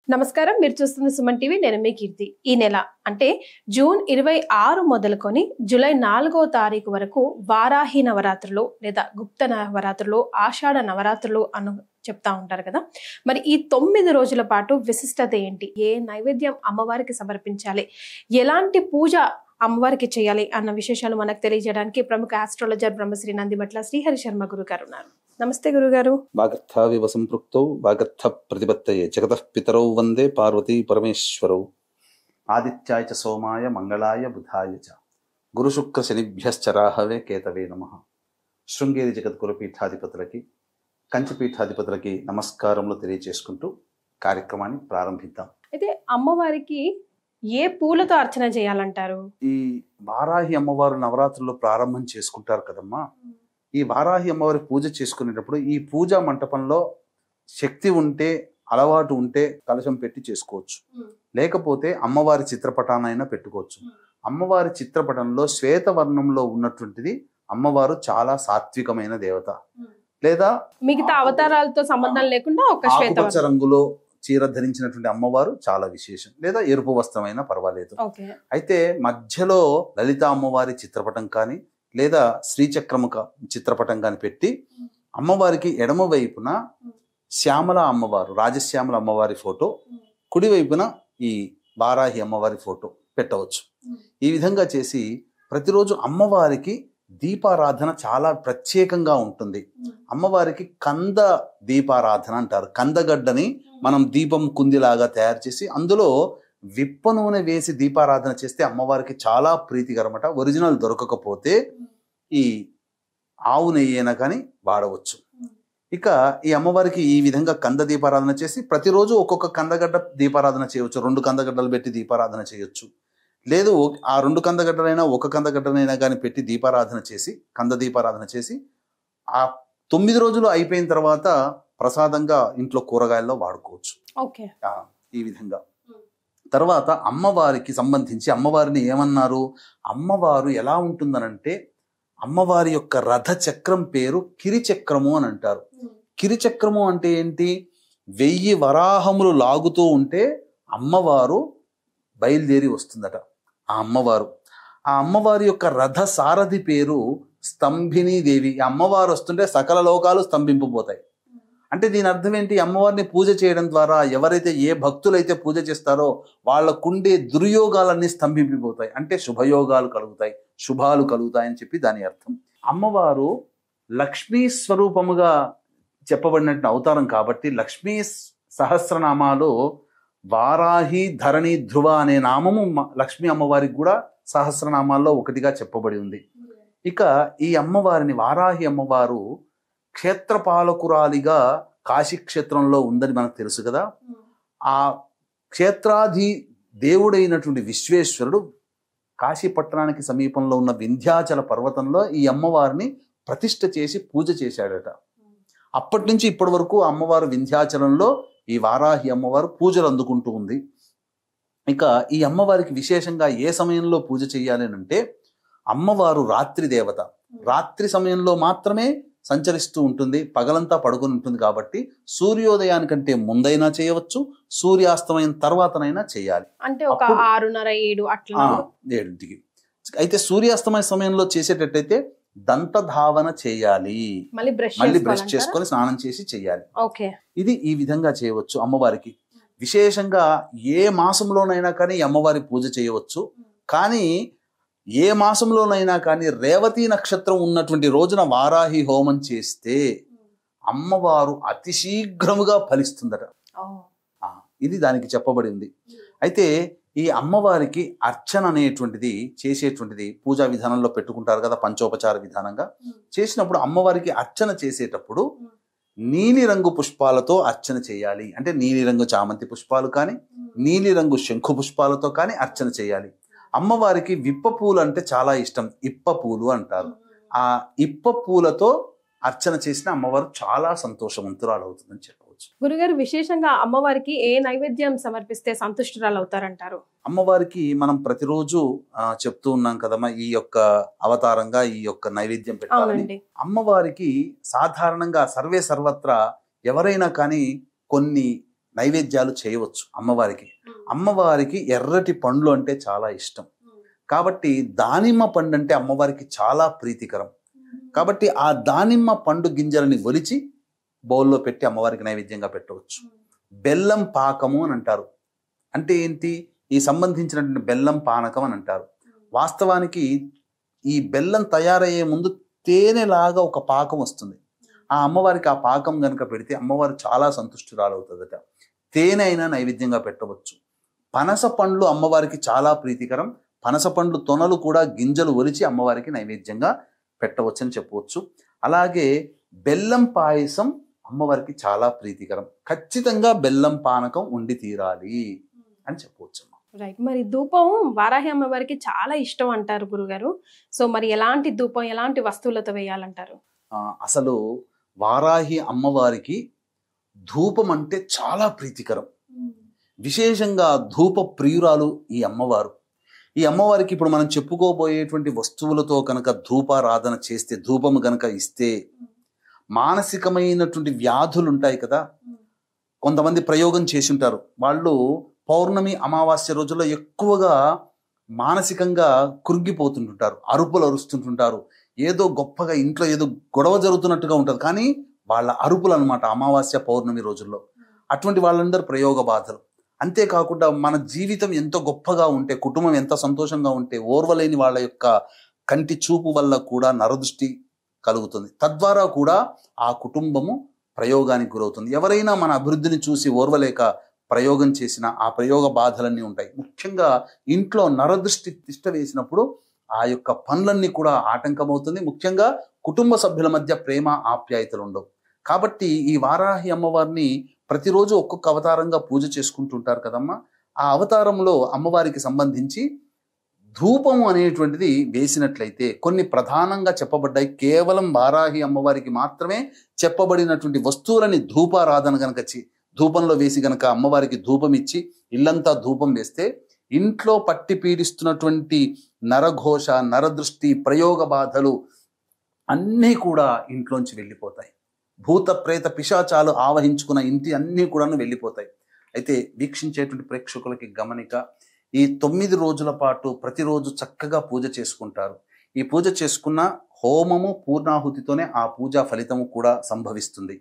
నమస్కారం, మీరు చూస్తున్న సుమన్ టీవీ. నేను మీ కీర్తి. ఈ నెల అంటే జూన్ 26 మొదలుకొని జూలై 4వ తారీఖు వరకు వారాహి నవరాత్రులు లేదా గుప్త నవరాత్రులు, ఆషాఢ నవరాత్రులు అను చెప్తా ఉంటారు కదా. మరి ఈ 9 రోజుల పాటు విశిష్టత ఏంటి, ఏ నైవేద్యం అమ్మవారికి సమర్పించాలి, ఎలాంటి పూజ అమ్మవారికి చేయాలి అన్న విశేషాలు మనకు తెలియజేయడానికి ప్రముఖ ఆస్ట్రాలజర్ బ్రహ్మశ్రీ నందిమట్ల శ్రీహరి శర్మ గురుగారు ఉన్నారు. నమస్తే గురుగారు. వాగర్థావివ సంపృక్తౌ వాగర్థ ప్రతిపత్తయే జగతః పితరౌ వందే పార్వతీ పరమేశ్వరౌ. ఆదిత్యాయ చ సోమాయ మంగళాయ బుధాయ చ గురు శుక్ర శనిభ్యశ్చ రాహవే కేతవే నమః. శృంగేరి జగద్గురు పీఠాధిపతులకి, కంచి పీఠాధిపతులకి నమస్కారములు తెలియజేసుకుంటూ కార్యక్రమాన్ని ప్రారంభిద్దాం. అయితే అమ్మవారికి ఏ పూలతో అర్చన చేయాలంటారు? ఈ వారాహి అమ్మవారు నవరాత్రుల్లో ప్రారంభం చేసుకుంటారు కదమ్మా. ఈ వారాహి అమ్మవారి పూజ చేసుకునేటప్పుడు ఈ పూజా మంటపంలో శక్తి ఉంటే, అలవాటు ఉంటే కలశం పెట్టి చేసుకోవచ్చు, లేకపోతే అమ్మవారి చిత్రపటానైనా పెట్టుకోవచ్చు. అమ్మవారి చిత్రపటంలో శ్వేతవర్ణంలో ఉన్నటువంటిది అమ్మవారు చాలా సాత్వికమైన దేవత. లేదా మిగతా అవతారాలతో సంబంధం లేకుండా ఒక ఆకుపచ్చ రంగులో చీర ధరించినటువంటి అమ్మవారు చాలా విశేషం, లేదా ఎరుపు వస్త్రమైనా పర్వాలేదు. అయితే మధ్యలో లలిత అమ్మవారి చిత్రపటం కానీ లేదా శ్రీచక్రము చిత్రపటం కానీ పెట్టి అమ్మవారికి ఎడమ వైపున శ్యామల అమ్మవారు, రాజశ్యామల అమ్మవారి ఫోటో, కుడి వైపున ఈ వారాహి అమ్మవారి ఫోటో పెట్టవచ్చు. ఈ విధంగా చేసి ప్రతిరోజు అమ్మవారికి దీపారాధన చాలా ప్రత్యేకంగా ఉంటుంది. అమ్మవారికి కంద దీపారాధన అంటారు. కందగడ్డని మనం దీపం కుందిలాగా తయారు చేసి అందులో విప్ప నూనె వేసి దీపారాధన చేస్తే అమ్మవారికి చాలా ప్రీతికరమట. ఒరిజినల్ దొరకకపోతే ఈ ఆవు నెయ్యైనా కానీ వాడవచ్చు. ఇక ఈ అమ్మవారికి ఈ విధంగా కంద దీపారాధన చేసి ప్రతిరోజు ఒక్కొక్క కందగడ్డ దీపారాధన చేయవచ్చు. 2 కందగడ్డలు పెట్టి దీపారాధన చేయొచ్చు. లేదు ఆ 2 కందగడ్డలైనా ఒక కందగడ్డలైనా కానీ పెట్టి దీపారాధన చేసి, కంద దీపారాధన చేసి ఆ 9 రోజులు అయిపోయిన తర్వాత ప్రసాదంగా ఇంట్లో కూరగాయల్లో వాడుకోవచ్చు. ఈ విధంగా తర్వాత అమ్మవారికి సంబంధించి అమ్మవారిని ఏమన్నారు, అమ్మవారు ఎలా ఉంటుందనంటే అమ్మవారి యొక్క రథ చక్రం పేరు కిరిచక్రము అని అంటారు. కిరిచక్రము అంటే ఏంటి? 1000 వరాహములు లాగుతూ ఉంటే అమ్మవారు బయలుదేరి వస్తుందట. ఆ అమ్మవారి యొక్క రథ సారథి పేరు స్తంభిని దేవి. ఈ అమ్మవారు వస్తుంటే సకల లోకాలు స్తంభింపబోతాయి. అంటే దీని అర్థం ఏంటి? అమ్మవారిని పూజ చేయడం ద్వారా ఎవరైతే, ఏ భక్తులైతే పూజ చేస్తారో వాళ్ళకుండే దుర్యోగాలన్నీ స్తంభింపిపోతాయి. అంటే శుభయోగాలు కలుగుతాయి, శుభాలు కలుగుతాయని చెప్పి దాని అర్థం. అమ్మవారు లక్ష్మీ స్వరూపముగా చెప్పబడినట్టు అవతారం కాబట్టి లక్ష్మీ సహస్రనామాలు వారాహి, ధరణి, ధ్రువ అనే నామము లక్ష్మీ అమ్మవారికి కూడా సహస్రనామాల్లో ఒకటిగా చెప్పబడి ఉంది. ఇక ఈ అమ్మవారిని, వారాహి అమ్మవారు క్షేత్రపాలకురాలిగా కాశీక్షేత్రంలో ఉందని మనకు తెలుసు కదా. ఆ క్షేత్రాధి దేవుడైనటువంటి విశ్వేశ్వరుడు కాశీ పట్టణానికి సమీపంలో ఉన్న వింధ్యాచల పర్వతంలో ఈ అమ్మవారిని ప్రతిష్ఠ చేసి పూజ చేశాడట. అప్పటి నుంచి ఇప్పటి వరకు అమ్మవారు వింధ్యాచలంలో ఈ వారాహి అమ్మవారు పూజలు అందుకుంటూ ఉంది. ఇక ఈ అమ్మవారికి విశేషంగా ఏ సమయంలో పూజ చేయాలి అంటే, అమ్మవారు రాత్రి దేవత. రాత్రి సమయంలో మాత్రమే సంచరిస్తూ ఉంటుంది, పగలంతా పడుకుని ఉంటుంది. కాబట్టి సూర్యోదయానికంటే ముందైనా చేయవచ్చు, సూర్యాస్తమయం తర్వాతనైనా చేయాలి. అంటే ఒక 6:30, 7 అట్లా 7ంటికి. అయితే సూర్యాస్తమయ సమయంలో చేసేటట్టయితే దంతధావన చేయాలి, మళ్ళీ బ్రష్ చేసుకొని స్నానం చేసి చేయాలి. ఇది ఈ విధంగా చేయవచ్చు. అమ్మవారికి విశేషంగా ఏ మాసంలోనైనా కానీ అమ్మవారి పూజ చేయవచ్చు. కానీ ఏ మాసంలోనైనా కానీ రేవతి నక్షత్రం ఉన్నటువంటి రోజున వారాహి హోమం చేస్తే అమ్మవారు అతి శీఘ్రముగా ఫలిస్తుందట. ఇది దానికి చెప్పబడింది. అయితే ఈ అమ్మవారికి అర్చన అనేటువంటిది చేసేటువంటిది పూజా విధానంలో పెట్టుకుంటారు కదా, పంచోపచార విధానంగా చేసినప్పుడు అమ్మవారికి అర్చన చేసేటప్పుడు నీలిరంగు పుష్పాలతో అర్చన చేయాలి. అంటే నీలిరంగు చామంతి పుష్పాలు కానీ, నీలిరంగు శంఖు పుష్పాలతో కానీ అర్చన చేయాలి. అమ్మవారికి విప్ప పూలు అంటే చాలా ఇష్టం, ఇప్ప పూలు అంటారు. ఆ ఇప్ప పూలతో అర్చన చేసిన అమ్మవారు చాలా సంతోషవంతురాలు అవుతుందని చెప్పవచ్చు. గురుగారు, విశేషంగా అమ్మవారికి ఏ నైవేద్యం సమర్పిస్తే సంతుష్టురాలు అవుతారంటారు? అమ్మవారికి మనం ప్రతిరోజు చెప్తూ ఉన్నాం కదమ్మా, ఈ యొక్క అవతారంగా ఈ యొక్క నైవేద్యం పెట్టాలని. అమ్మవారికి సాధారణంగా సర్వే సర్వత్రా ఎవరైనా కానీ కొన్ని నైవేద్యాలు చేయవచ్చు అమ్మవారికి. అమ్మవారికి ఎర్రటి పండ్లు అంటే చాలా ఇష్టం కాబట్టి దానిమ్మ పండు అంటే అమ్మవారికి చాలా ప్రీతికరం కాబట్టి ఆ దానిమ్మ పండు గింజలని ఒలిచి బౌల్లో పెట్టి అమ్మవారికి నైవేద్యంగా పెట్టవచ్చు. బెల్లం పాకము అని అంటారు. అంటే ఏంటి? ఈ సంబంధించినటువంటి బెల్లం పానకం అని అంటారు. వాస్తవానికి ఈ బెల్లం తయారయ్యే ముందు తేనెలాగా ఒక పాకం వస్తుంది. ఆ అమ్మవారికి ఆ పాకం కనుక పెడితే అమ్మవారు చాలా సంతుష్టురాలవుతుందట. తేనె అయినా నైవేద్యంగా పెట్టవచ్చు. పనస పండ్లు అమ్మవారికి చాలా ప్రీతికరం. పనస పండ్లు తొనలు కూడా గింజలు ఒలిచి అమ్మవారికి నైవేద్యంగా పెట్టవచ్చు అని చెప్పవచ్చు. అలాగే బెల్లం పాయసం అమ్మవారికి చాలా ప్రీతికరం. ఖచ్చితంగా బెల్లం పానకం ఉండి తీరాలి అని చెప్పవచ్చు. రైట్. మరి ధూపం వారాహి అమ్మవారికి చాలా ఇష్టం అంటారు గురుగారు. సో మరి ఎలాంటి ధూపం, ఎలాంటి వస్తువులతో వేయాలంటారు? అసలు వారాహి అమ్మవారికి ధూపం అంటే చాలా ప్రీతికరం. విశేషంగా ధూప ప్రియురాలు ఈ అమ్మవారు. ఈ అమ్మవారికి ఇప్పుడు మనం చెప్పుకోబోయేటువంటి వస్తువులతో కనుక ధూపారాధన చేస్తే, ధూపము కనుక ఇస్తే మానసికమైనటువంటి వ్యాధులు ఉంటాయి కదా, కొంతమంది ప్రయోగం చేసి ఉంటారు. వాళ్ళు పౌర్ణమి అమావాస్య రోజుల్లో ఎక్కువగా మానసికంగా కృంగిపోతుంటుంటారు, అరుపులు అరుస్తుంటుంటారు. ఏదో గొప్పగా ఇంట్లో ఏదో గొడవ జరుగుతున్నట్టుగా ఉంటుంది, కానీ వాళ్ళ అరుపులు అనమాట అమావాస్య పౌర్ణమి రోజుల్లో. అటువంటి వాళ్ళందరూ ప్రయోగ బాధలు. అంతేకాకుండా మన జీవితం ఎంత గొప్పగా ఉంటే, కుటుంబం ఎంత సంతోషంగా ఉంటే, ఓర్వలేని వాళ్ళ యొక్క కంటి చూపు వల్ల కూడా నరదృష్టి కలుగుతుంది. తద్వారా కూడా ఆ కుటుంబము ప్రయోగానికి గురవుతుంది. ఎవరైనా మన అభివృద్ధిని చూసి ఓర్వలేక ప్రయోగం చేసిన ఆ ప్రయోగ బాధలన్నీ ఉంటాయి. ముఖ్యంగా ఇంట్లో నరదృష్టి తిష్ట వేసినప్పుడు ఆ యొక్క పనులన్నీ కూడా ఆటంకమవుతుంది. ముఖ్యంగా కుటుంబ సభ్యుల మధ్య ప్రేమ ఆప్యాయతలు ఉండవు. కాబట్టి ఈ వారాహి అమ్మవారిని ప్రతిరోజు ఒక్కొక్క అవతారంగా పూజ చేసుకుంటుంటారు కదమ్మా. ఆ అవతారంలో అమ్మవారికి సంబంధించి ధూపము అనేటువంటిది వేసినట్లయితే కొన్ని ప్రధానంగా చెప్పబడ్డాయి. కేవలం వారాహి అమ్మవారికి మాత్రమే చెప్పబడినటువంటి వస్తువులని ధూపారాధన గనక ధూపంలో వేసి గనక అమ్మవారికి ధూపం ఇచ్చి ఇల్లంతా ధూపం వేస్తే ఇంట్లో పట్టి పీడిస్తున్నటువంటి నరఘోష, నరదృష్టి, ప్రయోగ బాధలు అన్నీ కూడా ఇంట్లోంచి వెళ్ళిపోతాయి. భూత ప్రేత పిశాచాలు ఆవహించుకున్న ఇంటి అన్నీ కూడాను వెళ్ళిపోతాయి. అయితే వీక్షించేటువంటి ప్రేక్షకులకి గమనిక, ఈ 9 రోజుల పాటు ప్రతిరోజు చక్కగా పూజ చేసుకుంటారు. ఈ పూజ చేసుకున్న హోమము పూర్ణాహుతితోనే ఆ పూజా ఫలితము కూడా సంభవిస్తుంది.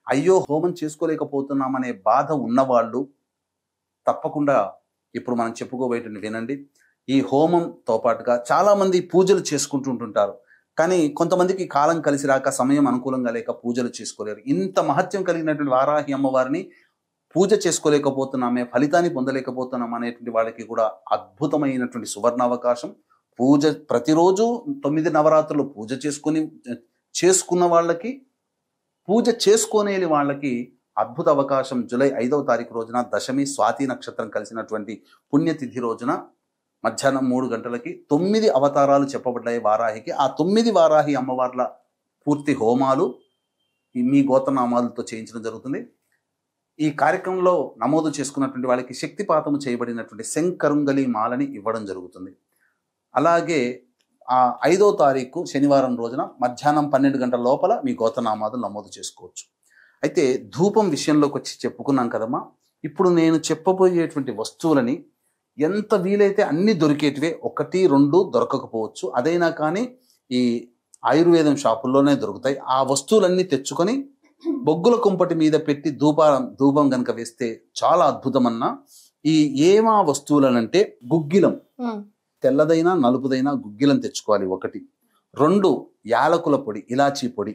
అయ్యో హోమం చేసుకోలేకపోతున్నామనే బాధ ఉన్నవాళ్ళు తప్పకుండా ఇప్పుడు మనం చెప్పుకోబోయేటువంటి వినండి. ఈ హోమంతో పాటుగా చాలామంది పూజలు చేసుకుంటుంటుంటారు, కానీ కొంతమందికి కాలం కలిసి రాక, సమయం అనుకూలంగా లేక పూజలు చేసుకోలేరు. ఇంత మహత్యం కలిగినటువంటి వారాహి అమ్మవారిని పూజ చేసుకోలేకపోతున్నామే, ఫలితాన్ని పొందలేకపోతున్నాం అనేటువంటి వాళ్ళకి కూడా అద్భుతమైనటువంటి సువర్ణ అవకాశం. పూజ ప్రతిరోజు 9 నవరాత్రులు పూజ చేసుకున్న వాళ్ళకి, పూజ చేసుకోలేని వాళ్ళకి అద్భుత అవకాశం. జూలై 5వ తారీఖు రోజున దశమి స్వాతి నక్షత్రం కలిసినటువంటి పుణ్యతిథి రోజున మధ్యాహ్నం 3 గంటలకి 9 అవతారాలు చెప్పబడ్డాయి వారాహికి. ఆ 9 వారాహి అమ్మవార్ల పూర్తి హోమాలు మీ గోత్రనామాలతో చేయించడం జరుగుతుంది. ఈ కార్యక్రమంలో నమోదు చేసుకున్నటువంటి వాళ్ళకి శక్తిపాతము చేయబడినటువంటి శంకరుంగలి మాలని ఇవ్వడం జరుగుతుంది. అలాగే 5వ తారీఖు శనివారం రోజున మధ్యాహ్నం 12 గంటల లోపల మీ గోత్రనామాలు నమోదు చేసుకోవచ్చు. అయితే ధూపం విషయంలోకి వచ్చి చెప్పుకున్నాం కదమ్మా. ఇప్పుడు నేను చెప్పబోయేటువంటి వస్తువులని ఎంత వీలైతే అన్ని దొరికేటివే, 1, 2 దొరకకపోవచ్చు. అదైనా కానీ ఈ ఆయుర్వేదం షాపుల్లోనే దొరుకుతాయి. ఆ వస్తువులన్నీ తెచ్చుకొని బొగ్గుల కుంపటి మీద పెట్టి ధూపం కనుక వేస్తే చాలా అద్భుతమన్నా. ఈ ఏమా వస్తువులనంటే గుగ్గిలం, తెల్లదైనా నలుపుదైనా గుగ్గిలం తెచ్చుకోవాలి 1. 2 యాలకుల పొడి, ఇలాచీ పొడి.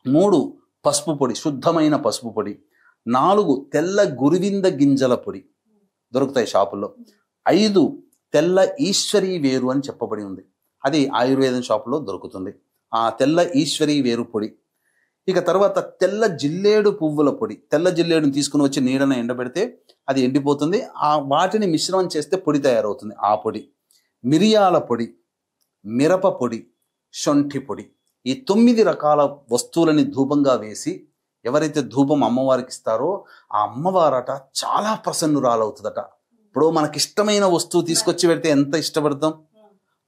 3 పసుపు పొడి, శుద్ధమైన పసుపు పొడి. 4 తెల్ల గురువింద గింజల పొడి దొరుకుతాయి షాపుల్లో. 5 తెల్ల ఈశ్వరీ వేరు అని చెప్పబడి ఉంది, అది ఆయుర్వేదం షాపులో దొరుకుతుంది. ఆ తెల్ల ఈశ్వరీ వేరు పొడి. ఇక తర్వాత తెల్ల జిల్లేడు పువ్వుల పొడి. తెల్ల జిల్లేడుని తీసుకుని వచ్చి నీడన ఎండబెడితే అది ఎండిపోతుంది. వాటిని మిశ్రమం చేస్తే పొడి తయారవుతుంది. ఆ పొడి. మిరియాల పొడి, మిరప పొడి, శొంఠి పొడి. ఈ 9 రకాల వస్తువులని ధూపంగా వేసి ఎవరైతే ధూపం అమ్మవారికి ఇస్తారో ఆ అమ్మవారట చాలా ప్రసన్నురాలవుతుందట. ఇప్పుడు మనకిష్టమైన వస్తువు తీసుకొచ్చి పెడితే ఎంత ఇష్టపడతాం,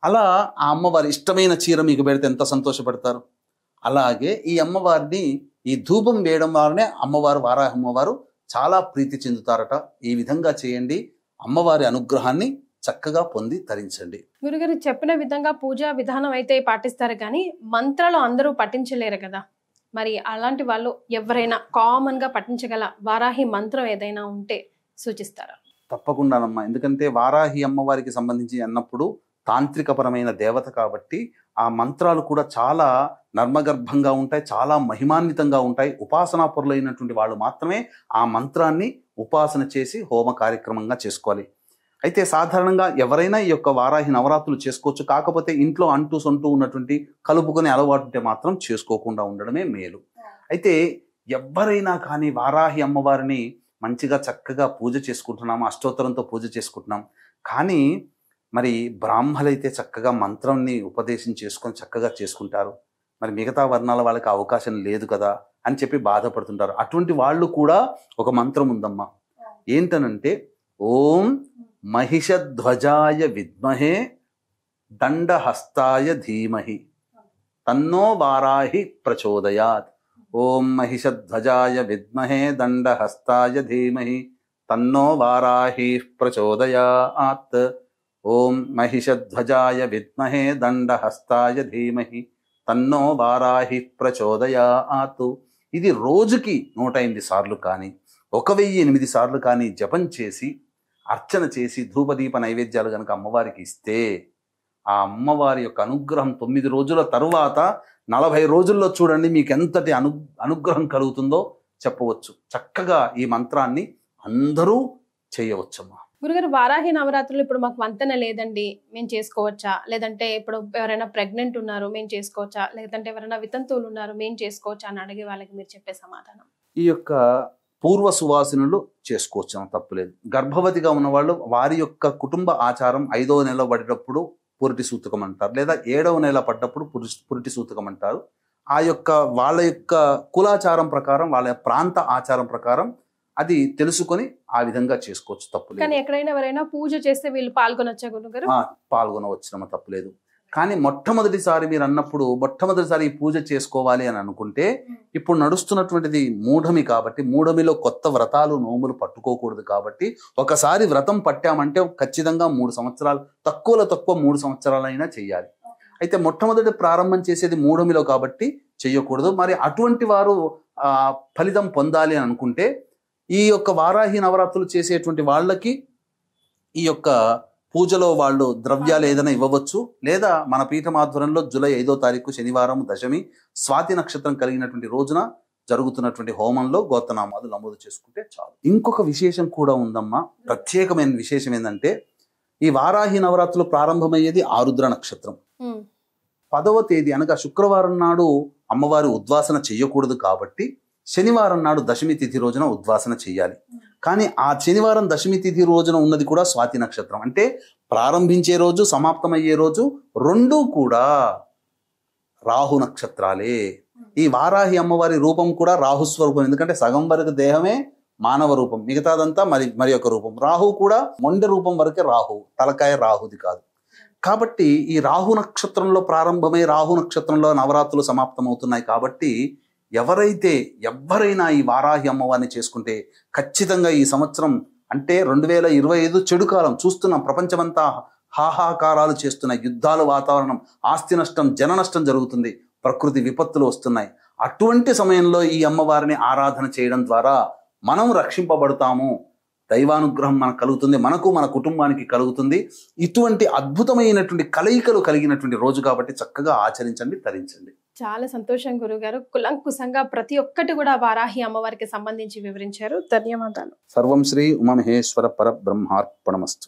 అలా ఆ అమ్మవారి ఇష్టమైన చీర మీకు పెడితే ఎంత సంతోషపడతారు. అలాగే ఈ అమ్మవారిని ఈ ధూపం వేయడం వల్లనే అమ్మవారు, వారాహి అమ్మవారు చాలా ప్రీతి చెందుతారట. ఈ విధంగా చేయండి, అమ్మవారి అనుగ్రహాన్ని చక్కగా పొంది తరించండి. గురుగారు చెప్పిన విధంగా పూజా విధానం అయితే పాటిస్తారు, కానీ మంత్రాలు అందరూ పఠించలేరు కదా. మరి అలాంటి వాళ్ళు ఎవరైనా కామన్ గా పఠించగల వారాహి మంత్రం ఏదైనా ఉంటే సూచిస్తారా? తప్పకుండానమ్మా. ఎందుకంటే వారాహి అమ్మవారికి సంబంధించి అన్నప్పుడు తాంత్రికపరమైన దేవత కాబట్టి ఆ మంత్రాలు కూడా చాలా నర్మగర్భంగా ఉంటాయి, చాలా మహిమాన్వితంగా ఉంటాయి. ఉపాసనా పరులైనటువంటి వాళ్ళు మాత్రమే ఆ మంత్రాన్ని ఉపాసన చేసి హోమ కార్యక్రమంగా చేసుకోవాలి. అయితే సాధారణంగా ఎవరైనా ఈ యొక్క వారాహి నవరాత్రులు చేసుకోవచ్చు. కాకపోతే ఇంట్లో అంటూ సొంటూ ఉన్నటువంటి కలుపుకొని అలవాటు ఉంటే మాత్రం చేసుకోకుండా ఉండడమే మేలు. అయితే ఎవరైనా కానీ వారాహి అమ్మవారిని మంచిగా చక్కగా పూజ చేసుకుంటున్నాము, అష్టోత్తరంతో పూజ చేసుకుంటున్నాం. కానీ మరి బ్రాహ్మలైతే చక్కగా మంత్రాన్ని ఉపదేశం చేసుకొని చక్కగా చేసుకుంటారు. మరి మిగతా వర్ణాల వాళ్ళకి అవకాశం లేదు కదా అని చెప్పి బాధపడుతుంటారు. అటువంటి వాళ్ళు కూడా ఒక మంత్రం ఉందమ్మా. ఏంటనంటే ఓం మహిషధ్వజాయ విద్మహే దండహస్తాయ ధీమహి తన్నో వారాహి ప్రచోదయాత్. ఓం మహిషధ్వజాయ విద్మహే దండహస్తాయ ధీమహి తన్నో వారాహి ప్రచోదయాత్. ఓం మహిషధ్వజాయ విద్మహే దండహస్తాయ ధీమహి తన్నో వారాహి ప్రచోదయాత్. ఇది రోజుకి 108 సార్లు కానీ 1008 సార్లు కానీ జపం చేసి అర్చన చేసి ధూపదీప నైవేద్యాలు కనుక అమ్మవారికి ఇస్తే ఆ అమ్మవారి యొక్క అనుగ్రహం 9 రోజుల తరువాత 40 రోజుల్లో చూడండి మీకు ఎంతటి అనుగ్రహం కలుగుతుందో చెప్పవచ్చు. చక్కగా ఈ మంత్రాన్ని అందరూ చేయవచ్చమ్మా. గురుగారు వారాహి నవరాత్రులు ఇప్పుడు మాకు వంతెన లేదండి, మేము చేసుకోవచ్చా? లేదంటే ఇప్పుడు ఎవరైనా ప్రెగ్నెంట్ ఉన్నారు మేము చేసుకోవచ్చా? లేదంటే ఎవరైనా వితంతువులు ఉన్నారు మేము చేసుకోవచ్చా అని అడిగే వాళ్ళకి మీరు చెప్పే సమాధానం? ఈ యొక్క పూర్వ సువాసినులు చేసుకోవచ్చు, తప్పులేదు. గర్భవతిగా ఉన్నవాళ్ళు వారి యొక్క కుటుంబ ఆచారం 5వ నెల పడేటప్పుడు పురిటి సూతకం అంటారు, లేదా 7వ నెల పడ్డప్పుడు పురిటి సూతకం అంటారు. ఆ యొక్క వాళ్ళ యొక్క కులాచారం ప్రకారం, వాళ్ళ ప్రాంత ఆచారం ప్రకారం అది తెలుసుకొని ఆ విధంగా చేసుకోవచ్చు, తప్పులేదు. కానీ ఎక్కడైనా ఎవరైనా పూజ చేస్తే వీళ్ళు పాల్గొనొచ్చా గురుగారు? పాల్గొనవచ్చునమ్మ, తప్పులేదు. కానీ మొట్టమొదటిసారి మీరు అన్నప్పుడు మొట్టమొదటిసారి ఈ పూజ చేసుకోవాలి అని అనుకుంటే ఇప్పుడు నడుస్తున్నటువంటిది మూఢమి కాబట్టి మూఢమిలో కొత్త వ్రతాలు నోములు పట్టుకోకూడదు కాబట్టి ఒకసారి వ్రతం పట్టామంటే ఖచ్చితంగా 3 సంవత్సరాలు, తక్కువలో తక్కువ 3 సంవత్సరాలైనా చెయ్యాలి. అయితే మొట్టమొదటి ప్రారంభం చేసేది మూఢమిలో కాబట్టి చెయ్యకూడదు. మరి అటువంటి వారు ఫలితం పొందాలి అని అనుకుంటే ఈ యొక్క వారాహి నవరాత్రులు చేసేటువంటి వాళ్ళకి ఈ యొక్క పూజలో వాళ్ళు ద్రవ్యాలు ఏదైనా ఇవ్వవచ్చు, లేదా మన పీఠం ఆధ్వర్యంలో జూలై 5వ తారీఖు శనివారం దశమి స్వాతి నక్షత్రం కలిగినటువంటి రోజున జరుగుతున్నటువంటి హోమంలో గోత్రనామాలు నమోదు చేసుకుంటే చాలు. ఇంకొక విశేషం కూడా ఉందమ్మా. ప్రత్యేకమైన విశేషం ఏంటంటే ఈ వారాహి నవరాత్రులు ప్రారంభమయ్యేది ఆరుద్ర నక్షత్రం 10వ తేదీ అనగా శుక్రవారం నాడు అమ్మవారి ఉద్వాసన చెయ్యకూడదు కాబట్టి శనివారం నాడు దశమి తిథి రోజున ఉద్వాసన చెయ్యాలి. కానీ ఆ శనివారం దశమి తిథి రోజున ఉన్నది కూడా స్వాతి నక్షత్రం. అంటే ప్రారంభించే రోజు సమాప్తమయ్యే రోజు రెండూ కూడా రాహు నక్షత్రాలే. ఈ వారాహి అమ్మవారి రూపం కూడా రాహుస్వరూపం. ఎందుకంటే సగం వరకు దేహమే మానవ రూపం, మిగతాదంతా మరి ఒక రూపం. రాహు కూడా మొండె రూపం వరకే రాహు, తలకాయ రాహుది కాదు. కాబట్టి ఈ రాహు నక్షత్రంలో ప్రారంభమై రాహు నక్షత్రంలో నవరాత్రులు సమాప్తమవుతున్నాయి. కాబట్టి ఎవరైనా ఈ వారాహి అమ్మవారిని చేసుకుంటే ఖచ్చితంగా ఈ సంవత్సరం అంటే 2025 చెడు కాలం చూస్తున్నాం. ప్రపంచమంతా హాహాకారాలు చేస్తున్నాయి, యుద్ధాలు, వాతావరణం, ఆస్తి నష్టం, జన నష్టం జరుగుతుంది, ప్రకృతి విపత్తులు వస్తున్నాయి. అటువంటి సమయంలో ఈ అమ్మవారిని ఆరాధన చేయడం ద్వారా మనం రక్షింపబడతాము, దైవానుగ్రహం మనకు కలుగుతుంది, మనకు మన కుటుంబానికి కలుగుతుంది. ఇటువంటి అద్భుతమైనటువంటి కలయికలు కలిగినటువంటి రోజు కాబట్టి చక్కగా ఆచరించండి, తరించండి. చాలా సంతోషం గురుగారు. కులంకుశంగా ప్రతి ఒక్కటి కూడా వారాహి అమ్మవారికి సంబంధించి వివరించారు. ధన్యవాదాలు. సర్వం శ్రీ ఉమామహేశ్వర పరబ్రహ్మార్పణమస్తు.